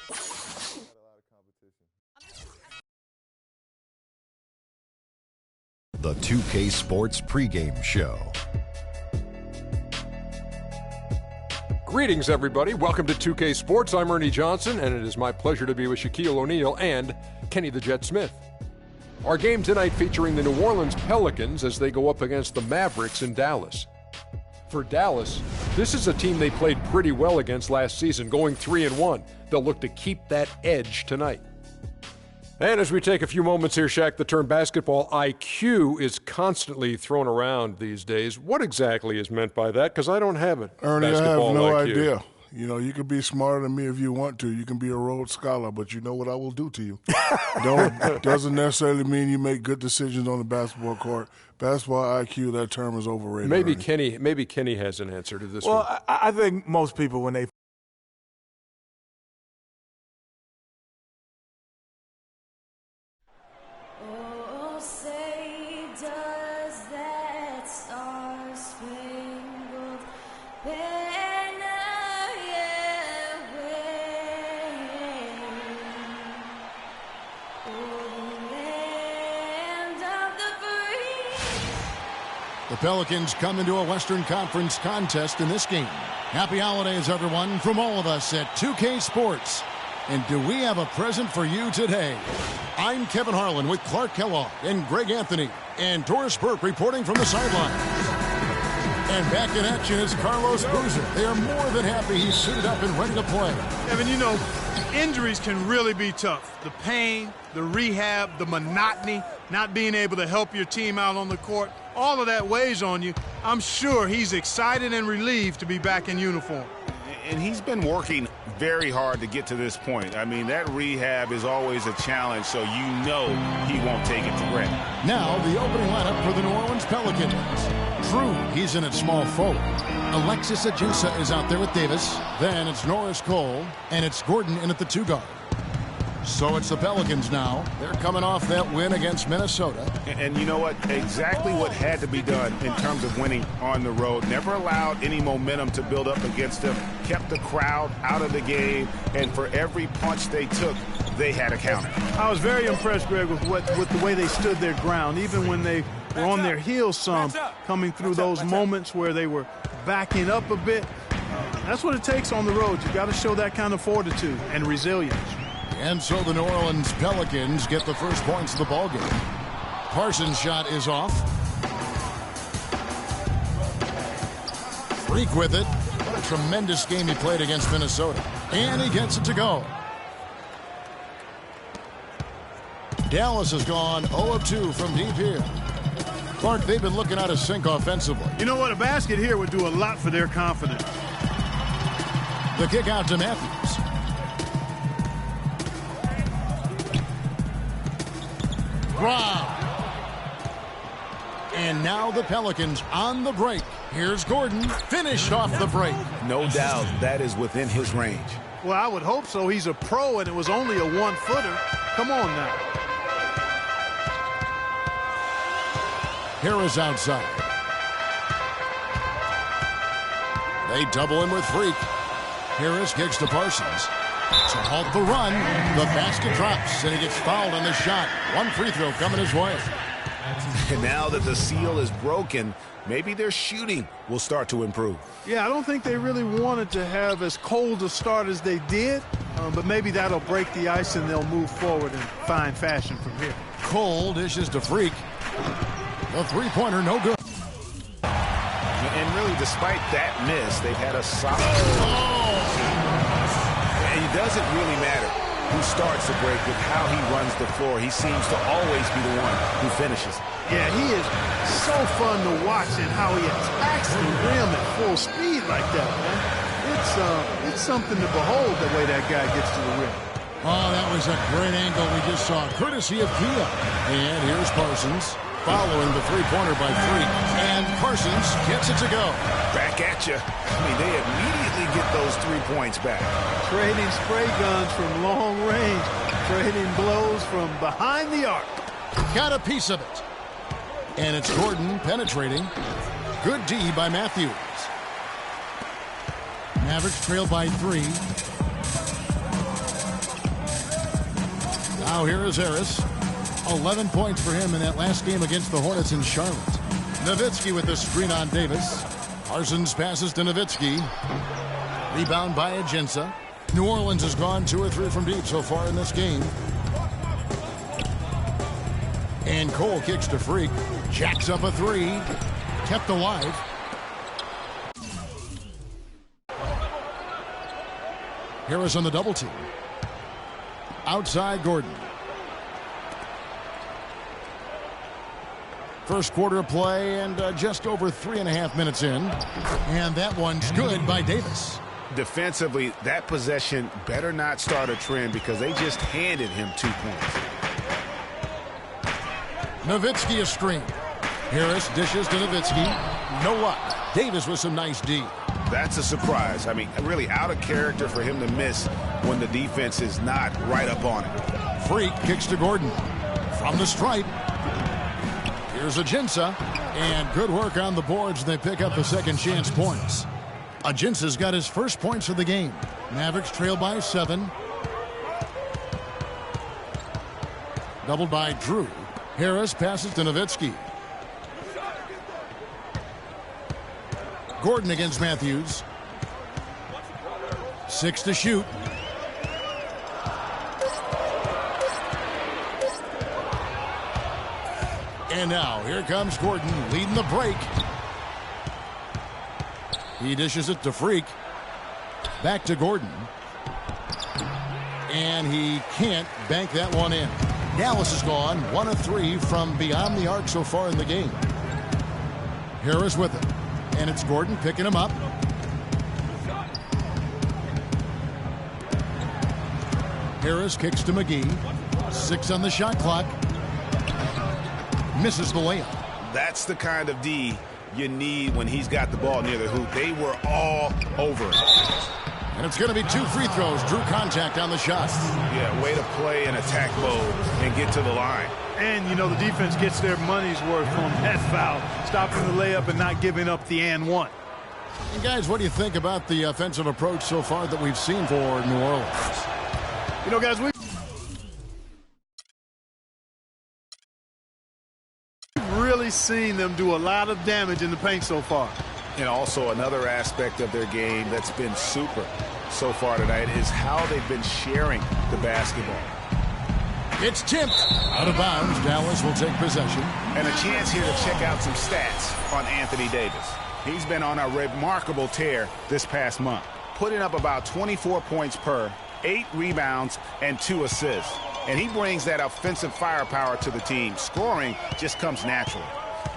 The 2K Sports pregame show. Greetings, everybody. Welcome to 2K Sports. I'm Ernie Johnson, and it is my pleasure to be with Shaquille O'Neal and Kenny the Jet Smith. Our game tonight featuring the New Orleans Pelicans as they go up against the Mavericks in Dallas. For Dallas, this is a team they played pretty well against last season, going 3-1. They'll look to keep that edge tonight. And as we take a few moments here, Shaq, the term basketball IQ is constantly thrown around these days. What exactly is meant by that? Because I don't have it. Ernie, I have no IQ. idea. You know, you can be smarter than me if you want to. You can be a Rhodes Scholar, but you know what I will do to you. Doesn't necessarily mean you make good decisions on the basketball court. Basketball IQ, that term is overrated. Maybe Ernie. Kenny has an answer to this one. Well, I think most people, when they The Pelicans come into a Western Conference contest in this game. Happy holidays, everyone, from all of us at 2K Sports. And do we have a present for you today? I'm Kevin Harlan with Clark Kellogg and Greg Anthony and Doris Burke reporting from the sideline. And back in action is Carlos Boozer. They are more than happy he's suited up and ready to play. Evan, you know, injuries can really be tough. The pain, the rehab, the monotony, not being able to help your team out on the court, all of that weighs on you. I'm sure he's excited and relieved to be back in uniform. And he's been working very hard to get to this point. I mean, that rehab is always a challenge, so you know he won't take it for granted. Now the opening lineup for the New Orleans Pelicans. Drew, he's in at small forward. Alexis Ajusa is out there with Davis. Then it's Norris Cole, and it's Gordon in at the 2 guard. So it's the Pelicans now. They're coming off that win against Minnesota. And you know what? Exactly what had to be done in terms of winning on the road. Never allowed any momentum to build up against them. Kept the crowd out of the game. And for every punch they took, they had a counter. I was very impressed, Greg, with the way they stood their ground, even when they were on their heels some, coming through those moments where they were backing up a bit. That's what it takes on the road. You got to show that kind of fortitude and resilience. And so the New Orleans Pelicans get the first points of the ballgame. Parsons' shot is off. Freak with it. What a tremendous game he played against Minnesota. And he gets it to go. Dallas has gone 0 of 2 from deep here. Clark, they've been looking out of sync offensively. You know what? A basket here would do a lot for their confidence. The kick out to Matthews. Wow. And now the Pelicans on the break. Here's Gordon, finished off the break. No doubt that is within his range. Well, I would hope so. He's a pro, and it was only a 1-footer. Come on now. Harris outside. They double him with Freak. Harris kicks to Parsons. To halt the run, the basket drops, and he gets fouled on the shot. One free throw coming his way. And now that the seal is broken, maybe their shooting will start to improve. Yeah, I don't think they really wanted to have as cold a start as they did, but maybe that'll break the ice and they'll move forward in fine fashion from here. Cole dishes to Freak. The three-pointer no good. And really, despite that miss, they've had a solid... And it doesn't really matter who starts the break with how he runs the floor. He seems to always be the one who finishes. Yeah, he is so fun to watch and how he attacks the rim at full speed like that, man. It's something to behold the way that guy gets to the rim. Oh, that was a great angle we just saw, courtesy of Kia. And here's Parsons following the three-pointer by Freak. And Parsons gets it to go. Back at you. I mean, they immediately get those 3 points back. Trading spray guns from long range. Trading blows from behind the arc. Got a piece of it. And it's Gordon penetrating. Good D by Matthews. Mavericks trail by 3. Now here is Harris. 11 points for him in that last game against the Hornets in Charlotte. Nowitzki with the screen on Davis. Parsons passes to Nowitzki. Rebound by Ajinça. New Orleans has gone 2 or 3 from deep so far in this game. And Cole kicks to Freak. Jacks up a 3. Kept alive. Harris on the double team. Outside Gordon. First quarter of play and just over 3.5 minutes in. And that one's good by Davis. Defensively, that possession better not start a trend because they just handed him 2 points. Nowitzki a screen. Harris dishes to Nowitzki. No luck. Davis with some nice D. That's a surprise. I mean, really out of character for him to miss when the defense is not right up on it. Freak kicks to Gordon. From the stripe. Here's Ajinça. And good work on the boards. They pick up the second chance points. Ajinça's got his first points of the game. Mavericks trail by 7. Doubled by Drew. Harris passes to Nowitzki. Gordon against Matthews. 6 to shoot. And now here comes Gordon leading the break. He dishes it to Freak. Back to Gordon. And he can't bank that one in. Dallas has gone 1 of 3 from beyond the arc so far in the game. Harris with it. And it's Gordon picking him up. Harris kicks to McGee. 6 on the shot clock. Misses the layup. That's the kind of D you need when he's got the ball near the hoop. They were all over it. And it's going to be 2 free throws. Drew contact on the shot. Yeah, way to play in attack mode and get to the line. And, you know, the defense gets their money's worth on that foul, stopping the layup and not giving up the and one. And, guys, what do you think about the offensive approach so far that we've seen for New Orleans? You know, guys, we've really seen them do a lot of damage in the paint so far. And also another aspect of their game that's been super so far tonight is how they've been sharing the basketball. It's tipped. Out of bounds. Dallas will take possession. And a chance here to check out some stats on Anthony Davis. He's been on a remarkable tear this past month, putting up about 24 points per, 8 rebounds, and 2 assists. And he brings that offensive firepower to the team. Scoring just comes naturally.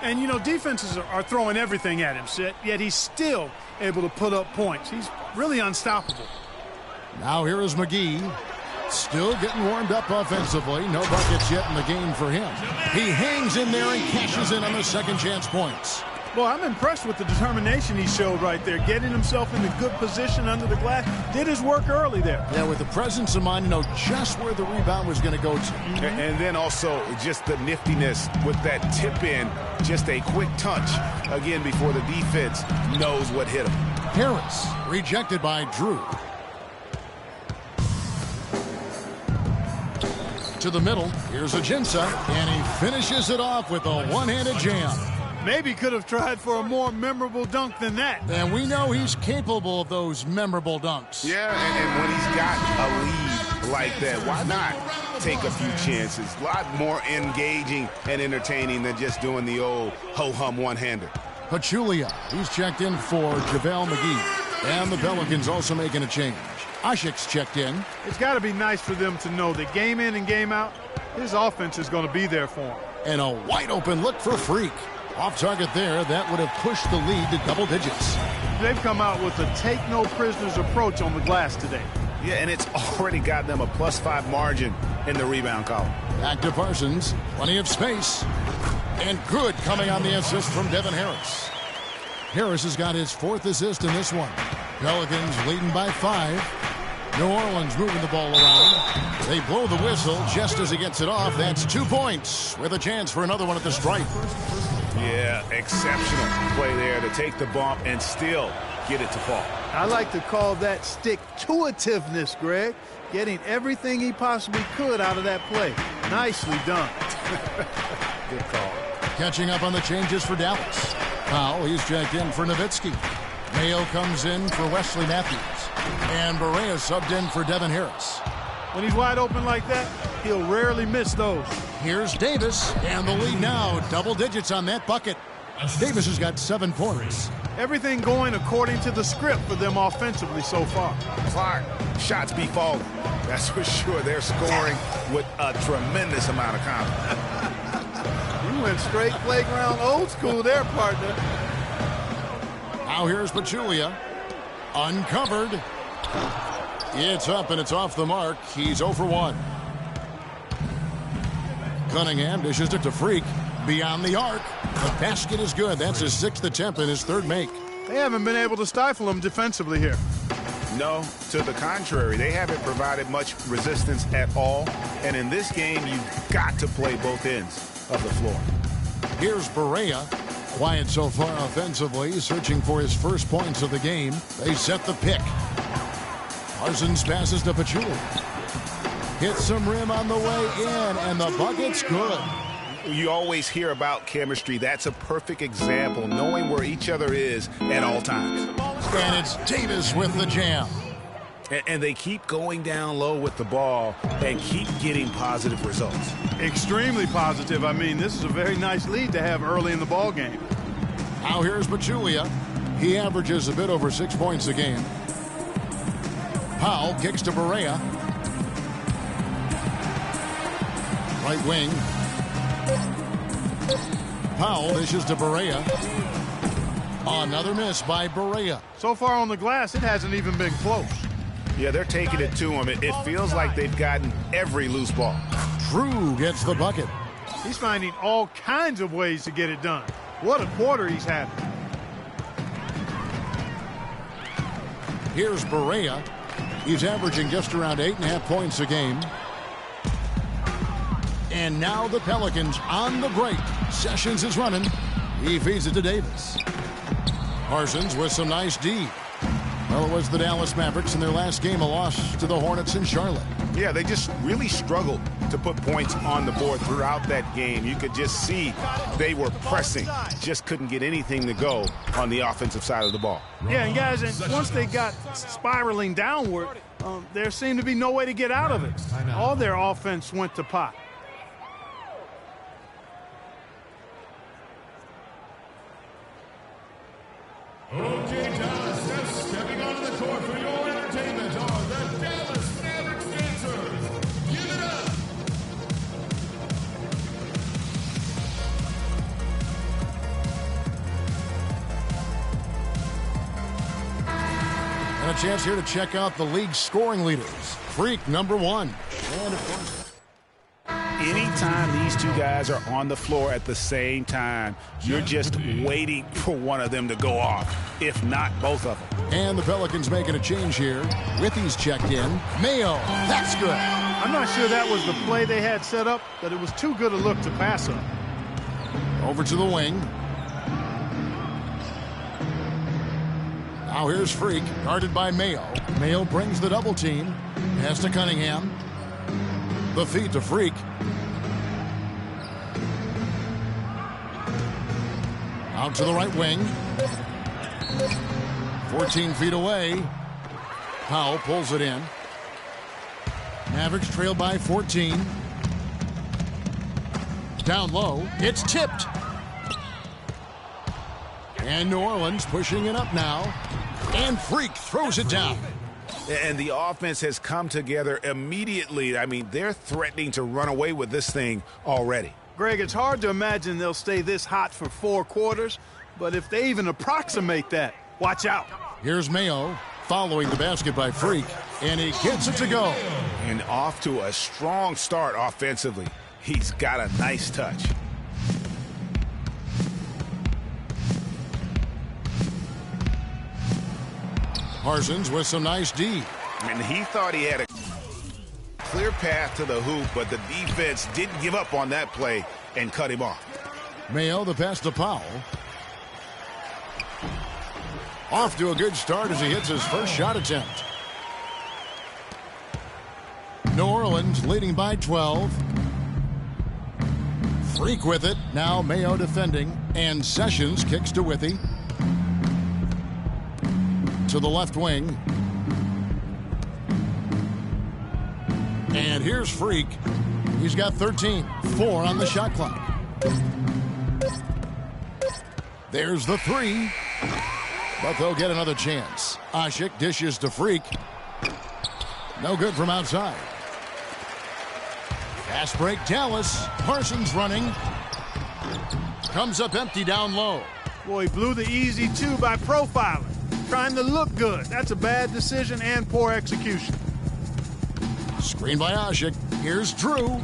And, you know, defenses are throwing everything at him, yet he's still able to put up points. He's really unstoppable. Now here is McGee. Still getting warmed up offensively. No buckets yet in the game for him. He hangs in there and cashes in on the second chance points. Well, I'm impressed with the determination he showed right there, getting himself in a good position under the glass. Did his work early there. Yeah, with the presence of mind, know just where the rebound was going to go to. And then also just the niftiness with that tip in, just a quick touch, again, before the defense knows what hit him. Harris, rejected by Drew. To the middle, here's Ajinça, and he finishes it off with a one-handed jam. Maybe could have tried for a more memorable dunk than that. And we know he's capable of those memorable dunks. Yeah, and when he's got a lead like that, why not take a few chances? A lot more engaging and entertaining than just doing the old ho-hum one-hander. Pachulia, he's checked in for JaVale McGee. And the Pelicans also making a change. Ashik's checked in. It's got to be nice for them to know that game in and game out, his offense is going to be there for him. And a wide-open look for Freak. Off target there, that would have pushed the lead to double digits. They've come out with a take-no-prisoners approach on the glass today. Yeah, and it's already got them a +5 margin in the rebound column. Back to Parsons. Plenty of space. And good coming on the assist from Devin Harris. Harris has got his 4th assist in this one. Pelicans leading by 5. New Orleans moving the ball around. They blow the whistle just as he gets it off. That's 2 points with a chance for another one at the stripe. Yeah, exceptional play there to take the bump and still get it to fall. I like to call that stick-to-itiveness, Greg. Getting everything he possibly could out of that play. Nicely done. Good call. Catching up on the changes for Dallas. Powell, he's checked in for Nowitzki. Mayo comes in for Wesley Matthews. And Berea subbed in for Devin Harris. When he's wide open like that, he'll rarely miss those. Here's Davis, and the lead now, double digits on that bucket. Davis has got 7 points. Everything going according to the script for them offensively so far. Clark, shots be falling. That's for sure. They're scoring with a tremendous amount of confidence. You went straight playground old school there, partner. Now here's Pachulia. Uncovered. It's up and it's off the mark. He's 0 for 1. Cunningham dishes it to Freak. Beyond the arc. The basket is good. That's his 6th attempt and his 3rd make. They haven't been able to stifle him defensively here. No, to the contrary. They haven't provided much resistance at all. And in this game, you've got to play both ends of the floor. Here's Berea. Quiet so far offensively, searching for his first points of the game. They set the pick. Parsons passes to Pachulia. Hits some rim on the way in, and the bucket's good. You always hear about chemistry. That's a perfect example, knowing where each other is at all times. And it's Davis with the jam. And they keep going down low with the ball and keep getting positive results. Extremely positive. I mean, this is a very nice lead to have early in the ball game. Now here's Pachulia. He averages a bit over 6 points a game. Powell kicks to Berea. Right wing. Powell dishes to Berea. Another miss by Berea. So far on the glass, it hasn't even been close. Yeah, they're taking it to him. It feels like they've gotten every loose ball. Drew gets the bucket. He's finding all kinds of ways to get it done. What a quarter he's had. Here's Berea. He's averaging just around 8.5 points a game. And now the Pelicans on the break. Sessions is running. He feeds it to Davis. Parsons with some nice D. Well, it was the Dallas Mavericks in their last game, a loss to the Hornets in Charlotte. Yeah, they just really struggled to put points on the board throughout that game. You could just see they were pressing. Just couldn't get anything to go on the offensive side of the ball. Yeah, and guys, once they got spiraling downward, there seemed to be no way to get out of it. All their offense went to pot. Okay, Dallas, now stepping onto the court for your entertainment are the Dallas Mavericks dancers. Give it up! And a chance here to check out the league's scoring leaders. Freak, number 1. And of course, anytime these two guys are on the floor at the same time, you're just waiting for one of them to go off, if not both of them. and the Pelicans making a change here. Withy's checked in. Mayo, that's good. I'm not sure that was the play they had set up, but it was too good a look to pass up. Over to the wing. Now here's Freak, guarded by Mayo. Mayo brings the double team. Pass to Cunningham. The feed to Freak. Out to the right wing. 14 feet away. Powell pulls it in. Mavericks trail by 14. Down low. It's tipped. And New Orleans pushing it up now. And Freak throws it down. And the offense has come together immediately. I mean, they're threatening to run away with this thing already. Greg, it's hard to imagine they'll stay this hot for 4 quarters, but if they even approximate that, watch out. Here's Mayo following the basket by Freak, and he gets it to go. And off to a strong start offensively. He's got a nice touch. Parsons with some nice D. And he thought he had a clear path to the hoop, but the defense didn't give up on that play and cut him off. Mayo, the pass to Powell. Off to a good start as he hits his first shot attempt. New Orleans leading by 12. Freak with it. Now Mayo defending. And Sessions kicks to Withy. To the left wing. And here's Freak. He's got 13. 4 on the shot clock. There's the 3. But they'll get another chance. Asik dishes to Freak. No good from outside. Fast break Dallas. Parsons running. Comes up empty down low. Boy, he blew the easy 2 by profiling. Trying to look good. That's a bad decision and poor execution. Screen by Asik. Here's Drew.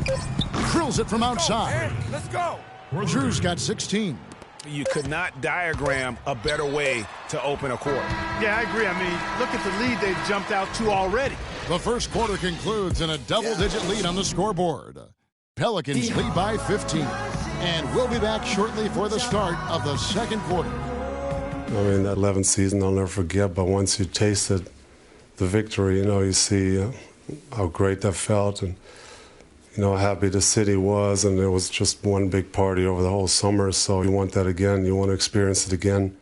Drills it from outside. Let's go. Drew's got 16. You could not diagram a better way to open a quarter. Yeah, I agree. I mean, look at the lead they've jumped out to already. The first quarter concludes in a double-digit lead on the scoreboard. Pelicans lead by 15. And we'll be back shortly for the start of the second quarter. I mean, that 11th season I'll never forget, but once you tasted the victory, you see how great that felt and, how happy the city was. And it was just one big party over the whole summer, so you want that again. You want to experience it again.